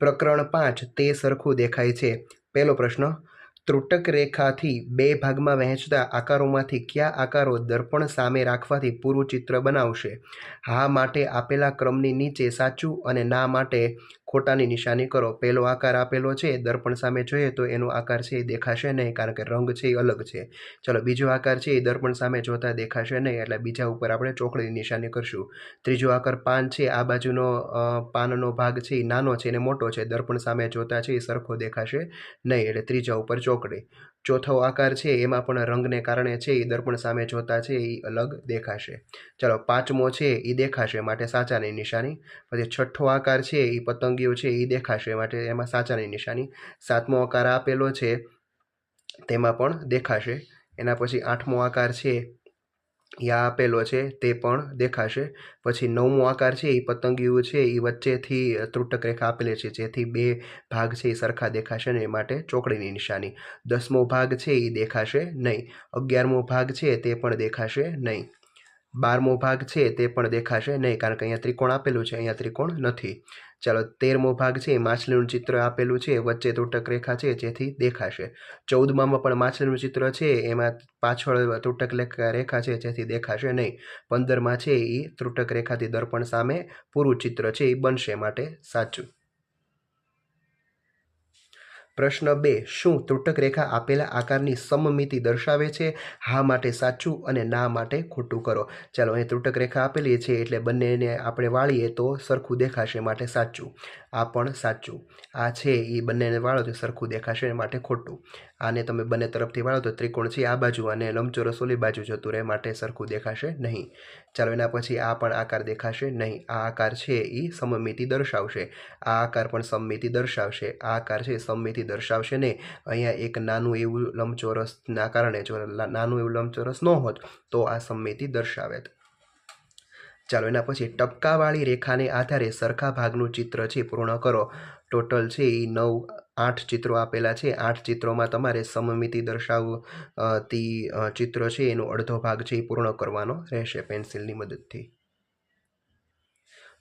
પ્રકરણ 5 તે સરખું દેખાય છે. પહેલો પ્રશ્ન, ત્રુટક રેખાથી બે ભાગમાં વહેંચતા આકારોમાંથી કયા આકારો દર્પણ સામે રાખવાથી પૂરું ચિત્ર બનાવશે? હા માટે આપેલા ક્રમની નીચે સાચું અને ના માટે ખોટાની નિશાની કરો. પહેલો આકાર આપેલો છે, દર્પણ સામે જોઈએ તો એનો આકાર છે એ દેખાશે નહીં, કારણ કે રંગ છે એ અલગ છે. ચલો, બીજો આકાર છે એ દર્પણ સામે જોતા દેખાશે નહીં, એટલે બીજા ઉપર આપણે ચોકડીની નિશાની કરશું. ત્રીજો આકાર પાન છે, આ બાજુનો પાનનો ભાગ છે એ નાનો છે અને મોટો છે, દર્પણ સામે જોતા છે એ સરખો દેખાશે નહીં, એટલે ત્રીજા ઉપર ચોકડી. ચોથો આકાર છે એમાં પણ રંગને કારણે છે એ દર્પણ સામે જોતા છે એ અલગ દેખાશે. ચલો, પાંચમો છે એ દેખાશે માટે સાચાની નિશાની. પછી છઠ્ઠો આકાર છે એ પતંગિયો છે એ દેખાશે માટે એમાં સાચાની નિશાની. સાતમો આકાર આપેલો છે તેમાં પણ દેખાશે. એના પછી આઠમો આકાર છે એ આપેલો છે તે પણ દેખાશે. પછી નવમો આકાર છે એ પતંગિયું છે એ વચ્ચેથી ત્રુટક રેખા આપેલી છે, જેથી બે ભાગ છે એ સરખા દેખાશે ને એ માટે ચોકડીની નિશાની. 10મો ભાગ છે એ દેખાશે નહીં. 11મો ભાગ છે તે પણ દેખાશે નહીં. 12મો ભાગ છે તે પણ દેખાશે નહીં, કારણ કે અહીંયા ત્રિકોણ આપેલું છે, અહીંયા ત્રિકોણ નથી. ચાલો, 13મો ભાગ છે માછલીનું ચિત્ર આપેલું છે, વચ્ચે ત્રુટક રેખા છે જેથી દેખાશે. 14માં પણ માછલીનું ચિત્ર છે, એમાં પાછળ ત્રુટક રેખા છે જેથી દેખાશે નહીં. 15માં છે એ ત્રુટક રેખાથી દર્પણ સામે પૂરું ચિત્ર છે એ બનશે માટે સાચું. પ્રશ્ન 2, શું ત્રુટક રેખા આપેલા આકારની સમમિતિ દર્શાવે છે? હા માટે સાચું અને ના માટે ખોટું કરો. ચાલો, અહીં ત્રુટક રેખા આપેલી છે એટલે બંનેને આપણે વાળીએ તો સરખું દેખાશે માટે સાચું. આ પણ સાચું. આ છે એ બંનેને વાળો તો સરખું દેખાશે માટે ખોટું. આને તમે બંને તરફથી વાળો તો ત્રિકોણ છે આ બાજુ અને લંબચોરસ ઓલી બાજુ જતું રહે માટે સરખું દેખાશે નહીં. ચાલો, એના પછી આ પણ આકાર દેખાશે નહીં. આ આકાર છે એ સમમિતિ દર્શાવશે. આ આકાર પણ સમમિતિ દર્શાવશે. આ આકાર છે સમમિતિ દર્શાવશે ને અહીંયા એક નાનું એવું લંબચોરસના કારણે, જો નાનું એવું લંબચોરસ ન હોત તો આ સમમિતિ દર્શાવે. ચાલો, એના પછી ટપકાવાળી રેખાને આધારે સરખા ભાગનું ચિત્ર છે પૂર્ણ કરો. ટોટલ છે એ 8 ચિત્રો આપેલા છે. 8 ચિત્રોમાં તમારે સમમિતિ દર્શાવતી ચિત્ર છે એનો અડધો ભાગ છે એ પૂર્ણ કરવાનો રહેશે પેન્સિલની મદદથી.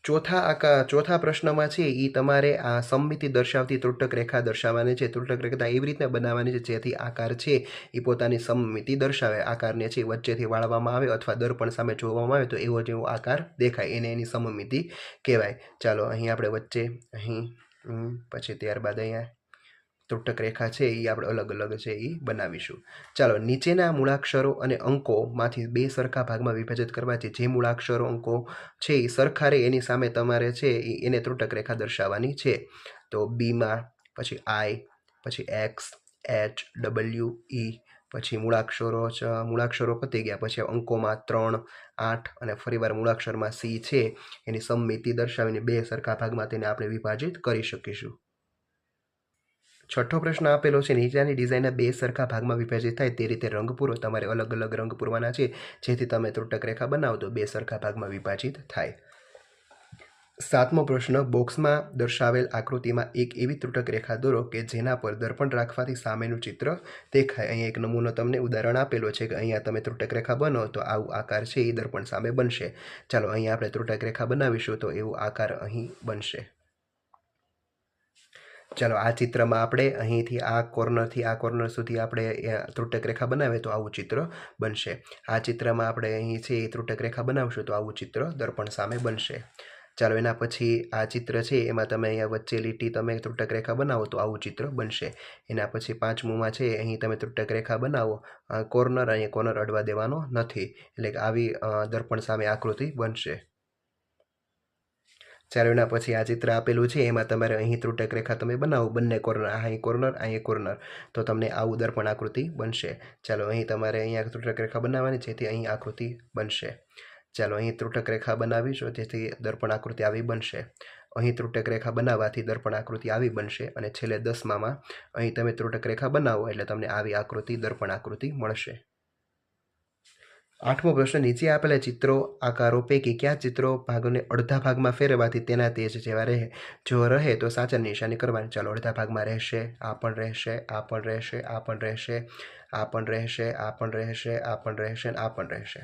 ચોથા પ્રશ્નમાં છે એ તમારે આ સમમિતિ દર્શાવતી ત્રુટક રેખા દર્શાવવાની છે. ત્રુટક રેખા એવી રીતે બનાવવાની છે જેથી આકાર છે એ પોતાની સમમિતિ દર્શાવે. આકારને છે વચ્ચેથી વાળવામાં આવે અથવા દર્પણ સામે જોવામાં આવે તો એવો જેવો આકાર દેખાય એને એની સમમિતિ કહેવાય. ચાલો, અહીં આપણે વચ્ચે, અહીં, પછી ત્યારબાદ અહીંયા ત્રુટક રેખા છે એ આપણે અલગ અલગ છે એ બનાવીશું. ચાલો, નીચેના મૂળાક્ષરો અને અંકોમાંથી બે સરખા ભાગમાં વિભાજિત કરવાથી જે મૂળાક્ષરો અંકો છે એ સરખા રહે એની સામે તમારે છે એને ત્રુટક રેખા દર્શાવવાની છે. તો બીમાં પછી આઈ, પછી એક્સ, એચ, ડબલ્યુ, ઈ, પછી મૂળાક્ષરો પતી ગયા પછી અંકોમાં 3, 8 અને ફરીવાર મૂળાક્ષરમાં સી છે એની સમમિતિ દર્શાવીને બે સરખા ભાગમાં તેને આપણે વિભાજિત કરી શકીશું. છઠ્ઠો પ્રશ્ન આપેલો છે, નીચેની ડિઝાઇનના બે સરખા ભાગમાં વિભાજિત થાય તે રીતે રંગ પૂરો. તમારે અલગ અલગ રંગ પૂરવાના છે જેથી તમે ત્રુટક રેખા બનાવો તો બે સરખા ભાગમાં વિભાજિત થાય. 7મો પ્રશ્ન, બોક્સમાં દર્શાવેલ આકૃતિમાં એક એવી ત્રુટક રેખા દોરો કે જેના પર દર્પણ રાખવાથી સામેનું ચિત્ર દેખાય. અહીંયા એક નમૂનો તમને ઉદાહરણ આપેલો છે કે અહીંયા તમે ત્રુટક રેખા બનો તો આવું આકાર છે એ દર્પણ સામે બનશે. ચાલો, અહીંયા આપણે ત્રુટક રેખા બનાવીશું તો એવો આકાર અહીં બનશે. ચાલો, આ ચિત્રમાં આપણે અહીંથી આ કોર્નરથી આ કોર્નર સુધી આપણે ત્રુટક રેખા બનાવીએ તો આવું ચિત્ર બનશે. આ ચિત્રમાં આપણે અહીં છે એ ત્રુટક રેખા બનાવશું તો આવું ચિત્ર દર્પણ સામે બનશે. ચાલો, એના પછી આ ચિત્ર છે એમાં તમે અહીંયા વચ્ચે લીટી તમે ત્રુટક રેખા બનાવો તો આવું ચિત્ર બનશે. એના પછી 5મુંમાં છે અહીં તમે ત્રુટક રેખા બનાવો, કોર્નર અહીંયા કોર્નર અડવા દેવાનો નથી, એટલે કે આવી દર્પણ સામે આકૃતિ બનશે. ચાલો, એના પછી આ ચિત્ર આપેલું છે એમાં તમારે અહીં ત્રુટક રેખા તમે બનાવો, બંને કોર્નર, અહીં કોર્નર, અહીં કોર્નર, તો તમને આવું દર્પણ આકૃતિ બનશે. ચાલો, અહીં તમારે અહીંયા ત્રુટક રેખા બનાવવાની જેથી અહીં આકૃતિ બનશે. ચાલો, અહીં ત્રુટક રેખા બનાવીશું જેથી દર્પણ આકૃતિ આવી બનશે. અહીં ત્રુટક રેખા બનાવવાથી દર્પણ આકૃતિ આવી બનશે અને છેલ્લે 10માં અહીં તમે ત્રુટક રેખા બનાવો એટલે તમને આવી આકૃતિ દર્પણ આકૃતિ મળશે. 8મો પ્રશ્ન, નીચે આપેલા ચિત્રો આકારો પૈકી કયા ચિત્રો ભાગોને અડધા ભાગમાં ફેરવવાથી તેના તેજ જેવા રહે? જો રહે તો સાચા નિશાની કરવાની. ચાલો, અડધા ભાગમાં રહેશે, આ પણ રહેશે, આ પણ રહેશે, આ પણ રહેશે, આ પણ રહેશે, આ પણ રહેશે, આ પણ રહેશે, આ પણ રહેશે.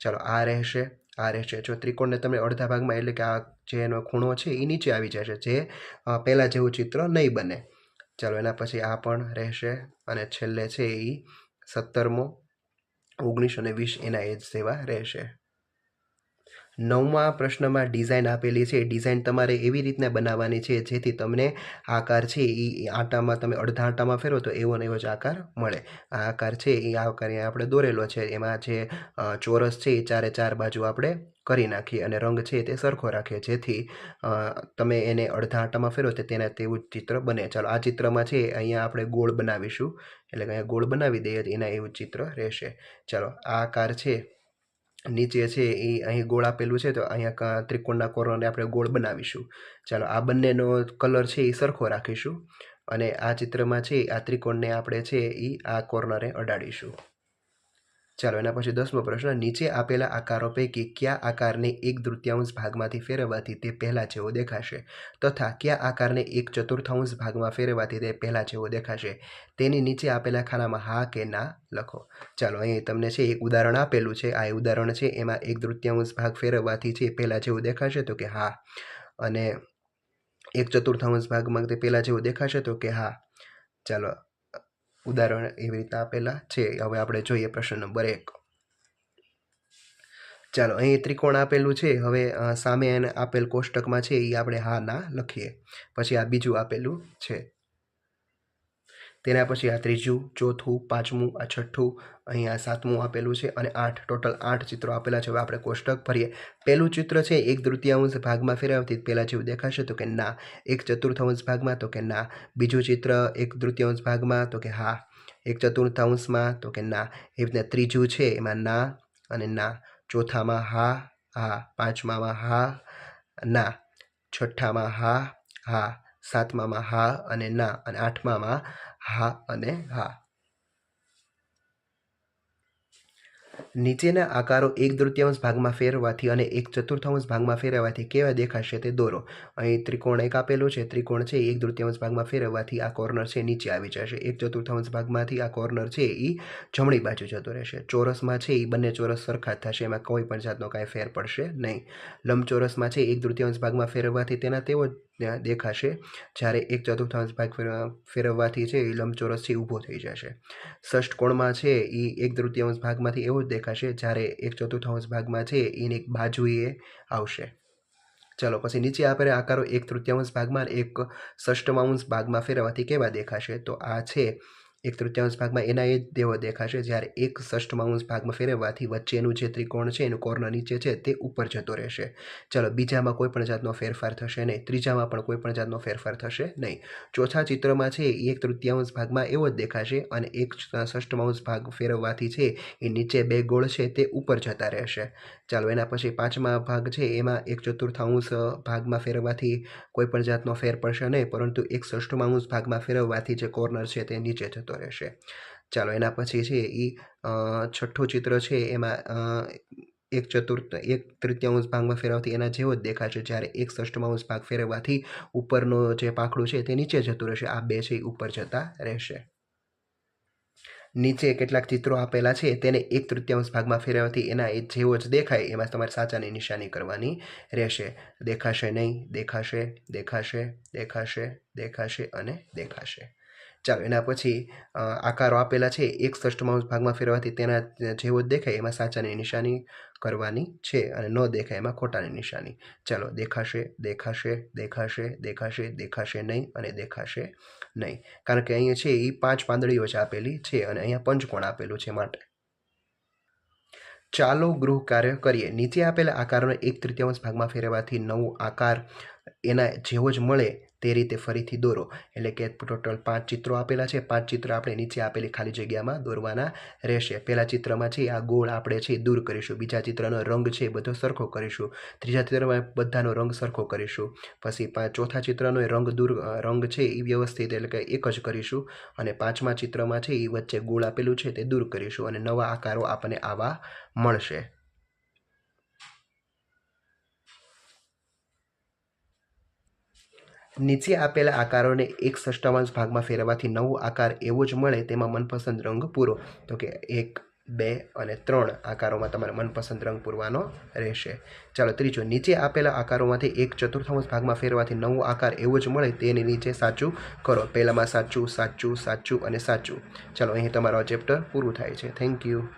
ચાલો, આ રહેશે, આ રહેશે. જો ત્રિકોણને તમે અડધા ભાગમાં એટલે કે આ જે એનો ખૂણો છે એ નીચે આવી જશે, જે પહેલાં જેવું ચિત્ર નહીં બને. ચાલો એના પછી આ પણ રહેશે અને છેલ્લે છે એ 17મો, 19 અને 20 એના એજ જેવા રહેશે. 9મા પ્રશ્નમાં ડિઝાઇન આપેલી છે. ડિઝાઇન તમારે એવી રીતના બનાવવાની છે જેથી તમને આકાર છે એ આટામાં તમે અડધા આટામાં ફેરવો તો એવો ને એવો જ આકાર મળે. આ આકાર છે એ આકાર અહીંયા આપણે દોરેલો છે. એમાં જે ચોરસ છે એ ચારે ચાર બાજુ આપણે કરી નાખીએ અને રંગ છે તે સરખો રાખીએ, જેથી તમે એને અડધા આટામાં ફેરવો તો તેના તેવું જ ચિત્ર બને. ચાલો આ ચિત્રમાં છે અહીંયા આપણે ગોળ બનાવીશું, એટલે કે અહીંયા ગોળ બનાવી દઈએ તો એના એવું ચિત્ર રહેશે. ચાલો આ આકાર છે નીચે છે એ અહીં ગોળ આપેલું છે તો અહીંયા ત્રિકોણના કોર્નરને આપણે ગોળ બનાવીશું. ચાલો આ બંનેનો કલર છે એ સરખો રાખીશું અને આ ચિત્રમાં છે આ ત્રિકોણને આપણે છે એ આ કોર્નરે અડાડીશું. ચાલો એના પછી 10મો પ્રશ્ન, નીચે આપેલા આકારો પૈકી કયા આકારને 1/3 ભાગમાંથી ફેરવવાથી તે પહેલાં જેવો દેખાશે તથા કયા આકારને 1/4 ભાગમાં ફેરવવાથી તે પહેલાં જેવો દેખાશે? તેની નીચે આપેલા ખાનામાં હા કે ના લખો. ચાલો અહીં તમને છે એક ઉદાહરણ આપેલું છે. આ ઉદાહરણ છે એમાં 1/3 ભાગ ફેરવવાથી છે પહેલાં જેવું દેખાશે તો કે હા, અને 1/4 ભાગમાં તે પહેલાં જેવું દેખાશે તો કે હા. ચાલો ઉદાહરણ એવી રીતે આપેલા છે. હવે આપણે જોઈએ પ્રશ્ન નંબર 1. ચાલો અહીં ત્રિકોણ આપેલું છે. હવે સામે એને આપેલ કોષ્ટકમાં છે એ આપણે હા ના લખીએ. પછી આ બીજું આપેલું છે, તેના પછી આ ત્રીજું, ચોથું, પાંચમું, આ છઠ્ઠું, અહીંયા 7મું આપેલું છે અને 8. ટોટલ 8 ચિત્રો આપેલા છે. હવે આપણે કોષ્ટક ભરીએ. પહેલું ચિત્ર છે 1/3 ભાગમાં ફેરવવાથી પહેલાં જેવું દેખાશે તો કે ના. 1/4 ભાગમાં તો કે ના. બીજું ચિત્ર 1/3 ભાગમાં તો કે હા. 1/4 તો કે ના. એ રીતના ત્રીજું છે એમાં ના અને ના. ચોથામાં હા, હા. પાંચમામાં હા, ના. છઠ્ઠામાં હા, હા. સાતમામાં હા અને ના, અને આઠમામાં હા અને હા. નીચેના આકારો 1/3 ભાગમાં ફેરવવાથી અને 1/4 ભાગમાં ફેરવવાથી કેવા દેખાશે તે દોરો. અહીં ત્રિકોણ એક આપેલું છે. ત્રિકોણ છે 1/3 ભાગમાં ફેરવવાથી આ કોર્નર છે નીચે આવી જશે. 1/4 ભાગમાંથી આ કોર્નર છે એ જમણી બાજુ જતો રહેશે. ચોરસમાં છે એ બંને ચોરસ સરખા જ થશે, એમાં કોઈ પણ જાતનો કાંઈ ફેર પડશે નહીં. લંબચોરસમાં છે 1/3 ભાગમાં ફેરવવાથી તેના તેવો જ દેખાશે, જ્યારે 1/4 ભાગ ફેરવવાથી છે એ લંબચોરસ છે ઊભો થઈ જશે. ષષ્ઠકોણમાં છે એ 1/3 ભાગમાંથી એવો જ દેખાશે, જ્યારે 1/4 ભાગમાં છે એની એક બાજુએ આવશે. ચાલો પછી નીચે આપેલા આકારો 1/3 ભાગમાં 1/6 ભાગમાં ફેરવવાથી કેવા દેખાશે? તો આ છે 1/3 ભાગમાં એના એ જ તેવો દેખાશે, જ્યારે 1/6 ભાગમાં ફેરવવાથી વચ્ચેનું જે ત્રિકોણ છે એનું કોર્નર નીચે છે તે ઉપર જતો રહેશે. ચાલો બીજામાં કોઈ પણ જાતનો ફેરફાર થશે નહીં. ત્રીજામાં પણ કોઈ પણ જાતનો ફેરફાર થશે નહીં. ચોથા ચિત્રમાં છે એ 1/3 ભાગમાં એવો જ દેખાશે અને 1/6 ભાગ ફેરવવાથી છે એ નીચે બે ગોળ છે તે ઉપર જતા રહેશે. ચાલો એના પછી પાંચમા ભાગ છે એમાં 1/4 ભાગમાં ફેરવવાથી કોઈ પણ જાતનો ફેર પડશે નહીં, પરંતુ 1/6 ભાગમાં ફેરવવાથી જે કોર્નર છે તે નીચે જતો રહેશે. ચાલો એના પછી છે એ છઠ્ઠું ચિત્ર છે એમાં 1/3 ભાગમાં ફેરવવાથી એના જેવો જ દેખાશે, જ્યારે 1/6 ભાગ ફેરવવાથી ઉપરનો જે પાંખડું છે તે નીચે જતું રહેશે. આ બે છે એ ઉપર જતા રહેશે. નીચે કેટલાક ચિત્રો આપેલા છે તેને 1/3 ભાગમાં ફેરવવાથી એના એ જેવો જ દેખાય, એમાં તમારે સાચાની નિશાની કરવાની રહેશે. દેખાશે નહીં, દેખાશે, દેખાશે, દેખાશે, દેખાશે અને દેખાશે. ચાલો એના પછી આકારો આપેલા છે 1/6 ભાગમાં ફેરવવાથી તેના જેવો જ દેખાય, એમાં સાચાની નિશાની કરવાની છે અને ન દેખાય એમાં ખોટાની નિશાની. ચાલો દેખાશે, દેખાશે, દેખાશે, દેખાશે, દેખાશે નહીં અને દેખાશે નહીં, કારણ કે અહીંયા છે એ 5 પાંદડીઓ જ આપેલી છે અને અહીંયા પંચકોણ આપેલું છે માટે. ચાલો ગૃહ કાર્ય કરીએ. નીચે આપેલા આકારોને 1/3 ભાગમાં ફેરવવાથી નવો આકાર એના જેવો જ મળે તે રીતે ફરીથી દોરો. એટલે કે ટોટલ 5 ચિત્રો આપેલા છે. 5 ચિત્ર આપણે નીચે આપેલી ખાલી જગ્યામાં દોરવાના રહેશે. પહેલા ચિત્રમાં છે આ ગોળ આપણે છે દૂર કરીશું. બીજા ચિત્રનો રંગ છે બધો સરખો કરીશું. ત્રીજા ચિત્રમાં બધાનો રંગ સરખો કરીશું. પછી ચોથા ચિત્રનો રંગ છે એ વ્યવસ્થિત એટલે કે એક જ કરીશું. અને પાંચમા ચિત્રમાં છે એ વચ્ચે ગોળ આપેલું છે તે દૂર કરીશું અને નવા આકારો આપણને આવા મળશે. નીચે આપેલા આકારોને 1/6 ભાગમાં ફેરવવાથી નવો આકાર એવો જ મળે તેમાં મનપસંદ રંગ પૂરો. તો કે 1, 2 અને 3 આકારોમાં તમારે મનપસંદ રંગ પૂરવાનો રહેશે. ચાલો ત્રીજો, નીચે આપેલા આકારોમાંથી એક ચતુર્થાંશ ભાગમાં ફેરવાથી નવો આકાર એવો જ મળે તેની નીચે સાચું કરો. પહેલામાં સાચું, સાચું, સાચું અને સાચું. ચાલો અહીં તમારો ચેપ્ટર પૂરું થાય છે. Thank you.